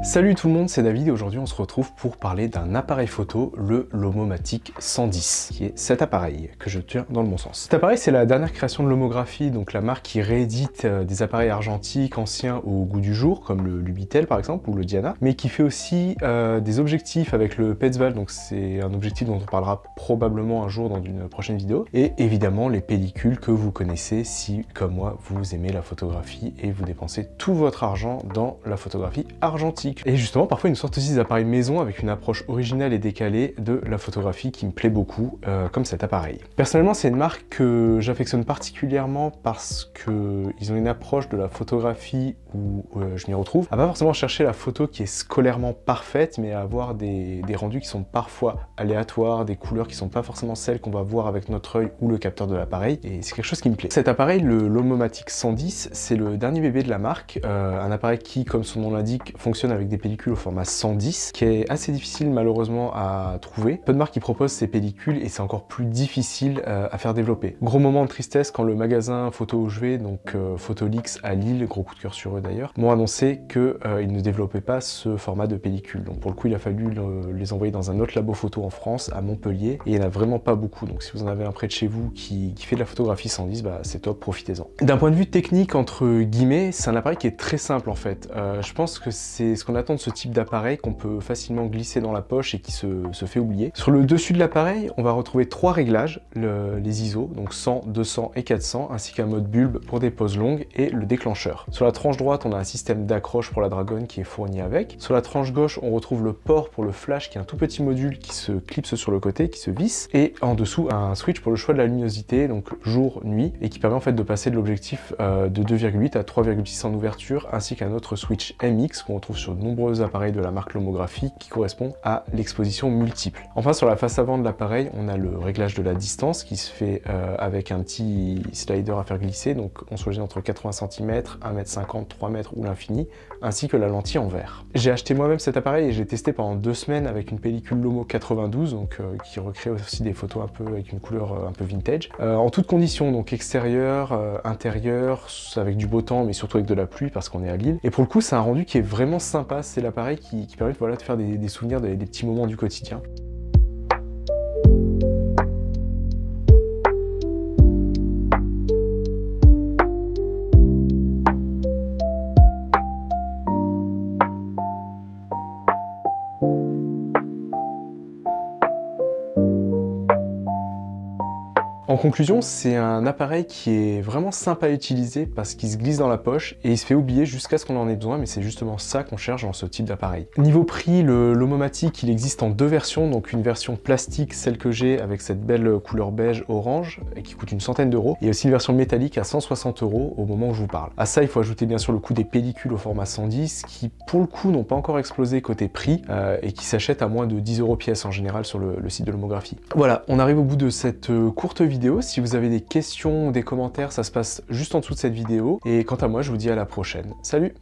Salut tout le monde, c'est David et aujourd'hui on se retrouve pour parler d'un appareil photo, le Lomomatic 110, qui est cet appareil que je tiens dans le bon sens. Cet appareil c'est la dernière création de Lomographie, donc la marque qui réédite des appareils argentiques anciens au goût du jour, comme le Lubitel par exemple ou le Diana, mais qui fait aussi des objectifs avec le Petzval, donc c'est un objectif dont on parlera probablement un jour dans une prochaine vidéo, et évidemment les pellicules que vous connaissez si, comme moi, vous aimez la photographie et vous dépensez tout votre argent dans la photographie argentique. Et justement, parfois, ils nous sortent aussi des appareils maison avec une approche originale et décalée de la photographie qui me plaît beaucoup, comme cet appareil. Personnellement, c'est une marque que j'affectionne particulièrement parce qu'ils ont une approche de la photographie où je m'y retrouve, à pas forcément chercher la photo qui est scolairement parfaite, mais à avoir des rendus qui sont parfois aléatoires, des couleurs qui sont pas forcément celles qu'on va voir avec notre œil ou le capteur de l'appareil, et c'est quelque chose qui me plaît. Cet appareil, le Lomomatic 110, c'est le dernier bébé de la marque, un appareil qui, comme son nom l'indique, fonctionne avec des pellicules au format 110, qui est assez difficile malheureusement à trouver. Peu de marques qui proposent ces pellicules et c'est encore plus difficile à faire développer. Gros moment de tristesse quand le magasin Photo où je vais, donc Photolix à Lille, gros coup de cœur sur eux d'ailleurs, m'ont annoncé qu'ils ne développaient pas ce format de pellicule. Donc pour le coup il a fallu les envoyer dans un autre labo photo en France, à Montpellier, et il n'y en a vraiment pas beaucoup. Donc si vous en avez un près de chez vous qui fait de la photographie 110, bah c'est top, profitez-en. D'un point de vue technique, entre guillemets, c'est un appareil qui est très simple en fait. Je pense que c'est ce qu'on attend de ce type d'appareil qu'on peut facilement glisser dans la poche et qui se fait oublier. Sur le dessus de l'appareil, on va retrouver trois réglages, les ISO, donc 100, 200 et 400, ainsi qu'un mode bulbe pour des poses longues et le déclencheur. Sur la tranche droite, on a un système d'accroche pour la Dragon qui est fourni avec. Sur la tranche gauche, on retrouve le port pour le flash qui est un tout petit module qui se clipse sur le côté, qui se visse, et en dessous un switch pour le choix de la luminosité, donc jour, nuit, et qui permet en fait de passer de l'objectif de 2,8 à 3,6 en ouverture, ainsi qu'un autre switch MX qu'on retrouve sur de nombreux appareils de la marque Lomographie qui correspond à l'exposition multiple. Enfin, sur la face avant de l'appareil, on a le réglage de la distance qui se fait avec un petit slider à faire glisser, donc on choisit entre 80 cm, 1,50 m, 3 m ou l'infini, ainsi que la lentille en verre. J'ai acheté moi-même cet appareil et j'ai testé pendant 2 semaines avec une pellicule Lomo 92, donc qui recrée aussi des photos un peu avec une couleur un peu vintage, en toutes conditions, donc extérieur, intérieur, avec du beau temps, mais surtout avec de la pluie parce qu'on est à Lille. Et pour le coup, c'est un rendu qui est vraiment sympa. C'est l'appareil qui permet voilà, de faire des souvenirs, des petits moments du quotidien. En conclusion, c'est un appareil qui est vraiment sympa à utiliser parce qu'il se glisse dans la poche et il se fait oublier jusqu'à ce qu'on en ait besoin, mais c'est justement ça qu'on cherche dans ce type d'appareil. Niveau prix, le Lomomatic, il existe en deux versions, donc une version plastique, celle que j'ai avec cette belle couleur beige orange et qui coûte une centaine d'euros, et aussi une version métallique à 160 € au moment où je vous parle. À ça, il faut ajouter bien sûr le coût des pellicules au format 110 qui pour le coup n'ont pas encore explosé côté prix et qui s'achètent à moins de 10 € pièce en général sur le site de Lomographie. Voilà, on arrive au bout de cette courte vidéo. Si vous avez des questions ou des commentaires, ça se passe juste en dessous de cette vidéo. Et quant à moi, je vous dis à la prochaine. Salut!